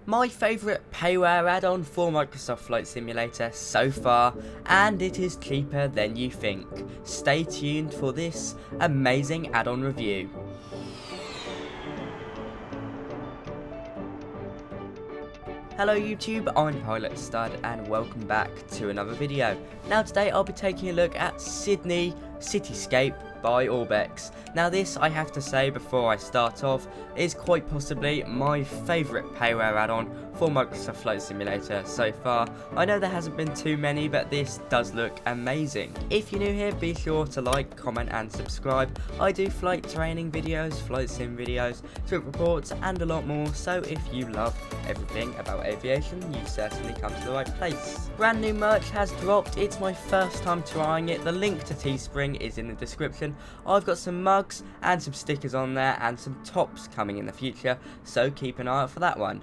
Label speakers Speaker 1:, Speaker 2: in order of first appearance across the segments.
Speaker 1: My favourite payware add-on for Microsoft Flight Simulator so far, and it is cheaper than you think. Stay tuned for this amazing add-on review. Hello YouTube, I'm Pilot Stud and welcome back to another video. Now today I'll be taking a look at Sydney Cityscape by ORBX. Now this, I have to say before I start off, is quite possibly my favourite payware add-on for Microsoft Flight Simulator so far. I know there hasn't been too many, but this does look amazing. If you're new here, be sure to like, comment and subscribe. I do flight training videos, flight sim videos, trip reports and a lot more, so if you love everything about aviation, you've certainly come to the right place. Brand new merch has dropped. It's my first time trying it. The link to Teespring is in the description. I've got some mugs and some stickers on there and some tops coming in the future, so keep an eye out for that one.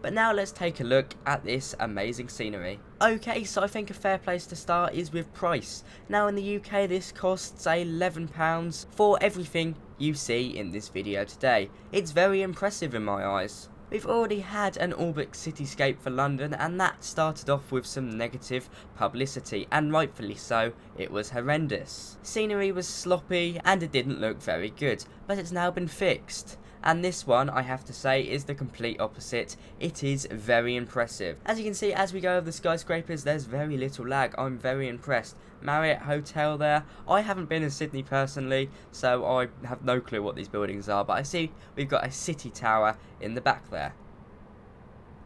Speaker 1: But now let's take a look at this amazing scenery. Okay, so I think a fair place to start is with price. Now in the UK this costs £11 for everything you see in this video today. It's very impressive in my eyes. We've already had an ORBX Cityscape for London, and that started off with some negative publicity, and rightfully so. It was horrendous. Scenery was sloppy and it didn't look very good, but it's now been fixed. And this one, I have to say, is the complete opposite. It is very impressive. As you can see, as we go over the skyscrapers, there's very little lag. I'm very impressed. Marriott Hotel there. I haven't been in Sydney personally, so I have no clue what these buildings are, but I see we've got a city tower in the back there.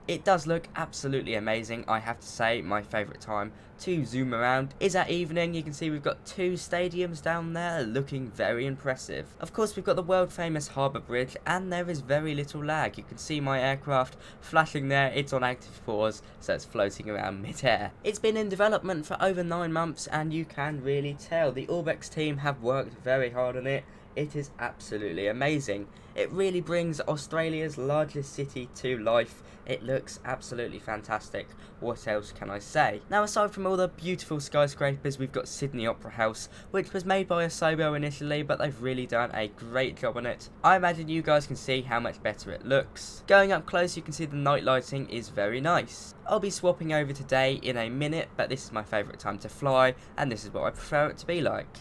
Speaker 1: It does look absolutely amazing. I have to say my favourite time to zoom around is at evening. You can see we've got two stadiums down there looking very impressive. Of course we've got the world famous harbour bridge and there is very little lag. You can see my aircraft flashing there. It's on active pause, so it's floating around mid-air. It's been in development for over 9 months and you can really tell the ORBX team have worked very hard on it. It is absolutely amazing. It really brings Australia's largest city to life. It looks absolutely fantastic. What else can I say? Now aside from all the beautiful skyscrapers, we've got Sydney Opera House, which was made by Asobo initially, but they've really done a great job on it. I imagine you guys can see how much better it looks. Going up close you can see the night lighting is very nice. I'll be swapping over today in a minute, but this is my favourite time to fly and this is what I prefer it to be like.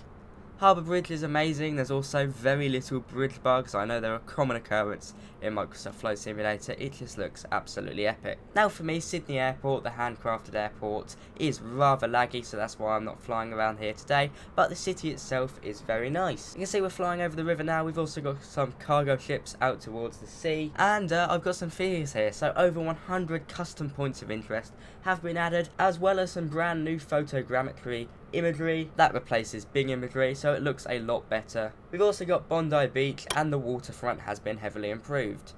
Speaker 1: Harbour Bridge is amazing. There's also very little bridge bugs. I know they're a common occurrence in Microsoft Flight Simulator. It just looks absolutely epic. Now for me, Sydney Airport, the handcrafted airport, is rather laggy, so that's why I'm not flying around here today, but the city itself is very nice. You can see we're flying over the river now. We've also got some cargo ships out towards the sea, and I've got some features here. So over 100 custom points of interest have been added, as well as some brand new photogrammetry imagery that replaces Bing imagery, so it looks a lot better. We've also got Bondi Beach and the waterfront has been heavily improved.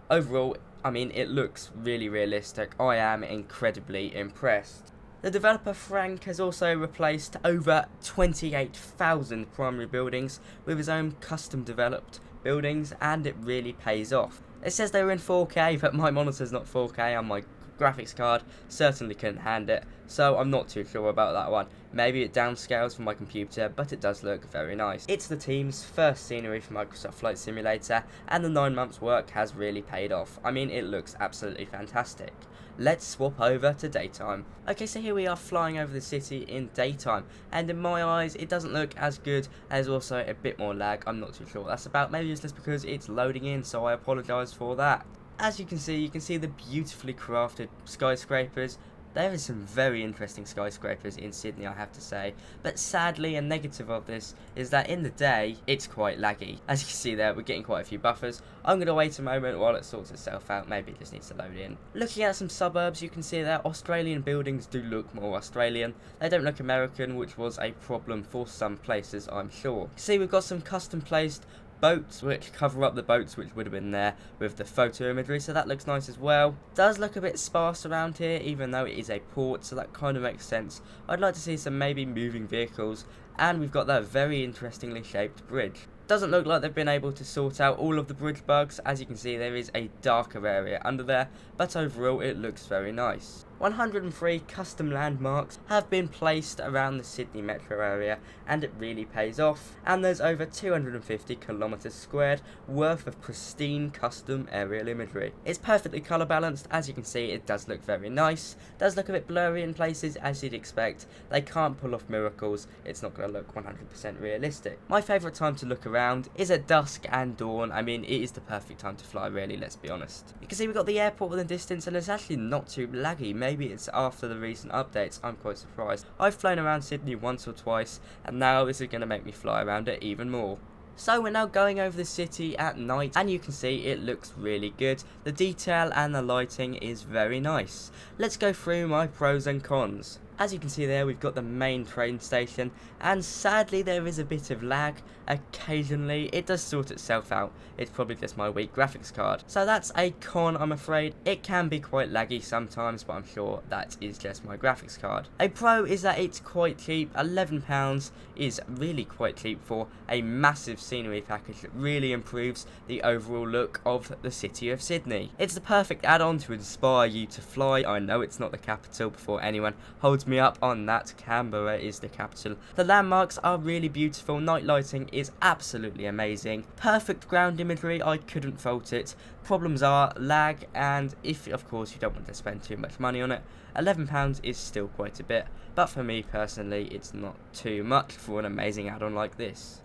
Speaker 1: Overall, I mean, it looks really realistic. I am incredibly impressed. The developer Frank has also replaced over 28,000 primary buildings with his own custom developed buildings, and it really pays off. It says they were in 4K, but my monitor's not 4K and my graphics card certainly couldn't handle it, so I'm not too sure about that one. Maybe it downscales for my computer, but it does look very nice. It's the team's first scenery for Microsoft Flight Simulator, and the 9 months work has really paid off. I mean, it looks absolutely fantastic. Let's swap over to daytime. Okay, so here we are flying over the city in daytime, and in my eyes it doesn't look as good. There's also a bit more lag. I'm not too sure what that's about. Maybe it's just because it's loading in, so I apologise for that. As you can see the beautifully crafted skyscrapers. There is some very interesting skyscrapers in Sydney, I have to say, but sadly a negative of this is that in the day it's quite laggy. As you can see there, we're getting quite a few buffers. I'm going to wait a moment while it sorts itself out. Maybe it just needs to load in. Looking at some suburbs, you can see that Australian buildings do look more Australian. They don't look American, which was a problem for some places, I'm sure. See, we've got some custom placed boats which cover up the boats which would have been there with the photo imagery, so that looks nice as well. Does look a bit sparse around here even though it is a port, so that kind of makes sense. I'd like to see some maybe moving vehicles, and we've got that very interestingly shaped bridge. Doesn't look like they've been able to sort out all of the bridge bugs. As you can see, there is a darker area under there, but overall it looks very nice. 103 custom landmarks have been placed around the Sydney metro area, and it really pays off, and there's over 250 kilometers squared worth of pristine custom aerial imagery. It's perfectly colour balanced. As you can see, it does look very nice, does look a bit blurry in places as you'd expect. They can't pull off miracles, it's not going to look 100% realistic. My favourite time to look around is at dusk and dawn. I mean, it is the perfect time to fly, really, let's be honest. You can see we've got the airport in the distance, and it's actually not too laggy. Maybe it's after the recent updates, I'm quite surprised. I've flown around Sydney once or twice, and now this is going to make me fly around it even more. So we're now going over the city at night, and you can see it looks really good. The detail and the lighting is very nice. Let's go through my pros and cons. As you can see there, we've got the main train station, and sadly there is a bit of lag. Occasionally it does sort itself out. It's probably just my weak graphics card. So that's a con, I'm afraid. It can be quite laggy sometimes, but I'm sure that is just my graphics card. A pro is that it's quite cheap. £11 is really quite cheap for a massive scenery package that really improves the overall look of the city of Sydney. It's the perfect add-on to inspire you to fly. I know it's not the capital before anyone holds me up on that. Canberra is the capital. The landmarks are really beautiful. Night lighting is absolutely amazing. Perfect ground imagery, I couldn't fault it. Problems are lag, and if of course you don't want to spend too much money on it, £11 is still quite a bit, but for me personally it's not too much for an amazing add-on like this.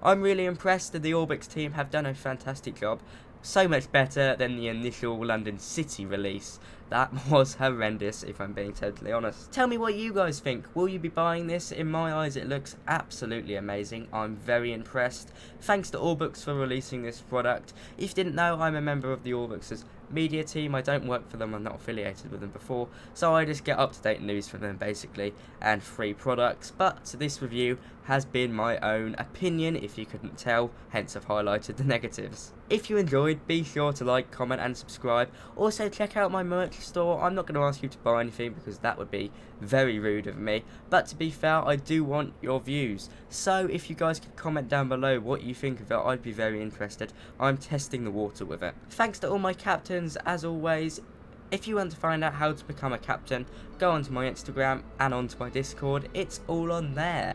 Speaker 1: I'm really impressed that the ORBX team have done a fantastic job. So much better than the initial London City release. That was horrendous, if I'm being totally honest. Tell me what you guys think. Will you be buying this? In my eyes, it looks absolutely amazing. I'm very impressed. Thanks to ORBX for releasing this product. If you didn't know, I'm a member of the ORBX's media team. I don't work for them, I'm not affiliated with them before, so I just get up-to-date news from them basically, and free products. But this review has been my own opinion, if you couldn't tell, hence I've highlighted the negatives. If you enjoyed, be sure to like, comment and subscribe. Also check out my merch store. I'm not going to ask you to buy anything because that would be very rude of me, but to be fair, I do want your views, so if you guys could comment down below what you think of it, I'd be very interested. I'm testing the water with it. Thanks to all my captains as always. If you want to find out how to become a captain, go onto my Instagram and onto my Discord, it's all on there.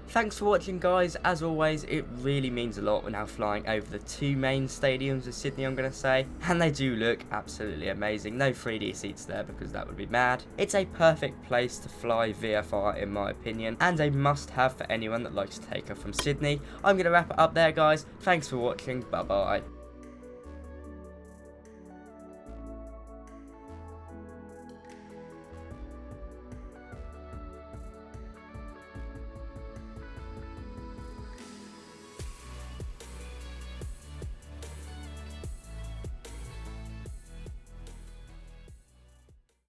Speaker 1: Thanks for watching guys. As always, it really means a lot. We're now flying over the two main stadiums of Sydney, I'm going to say, and they do look absolutely amazing. No 3D seats there because that would be mad. It's a perfect place to fly VFR in my opinion, and a must have for anyone that likes to take off from Sydney. I'm going to wrap it up there guys. Thanks for watching, bye bye.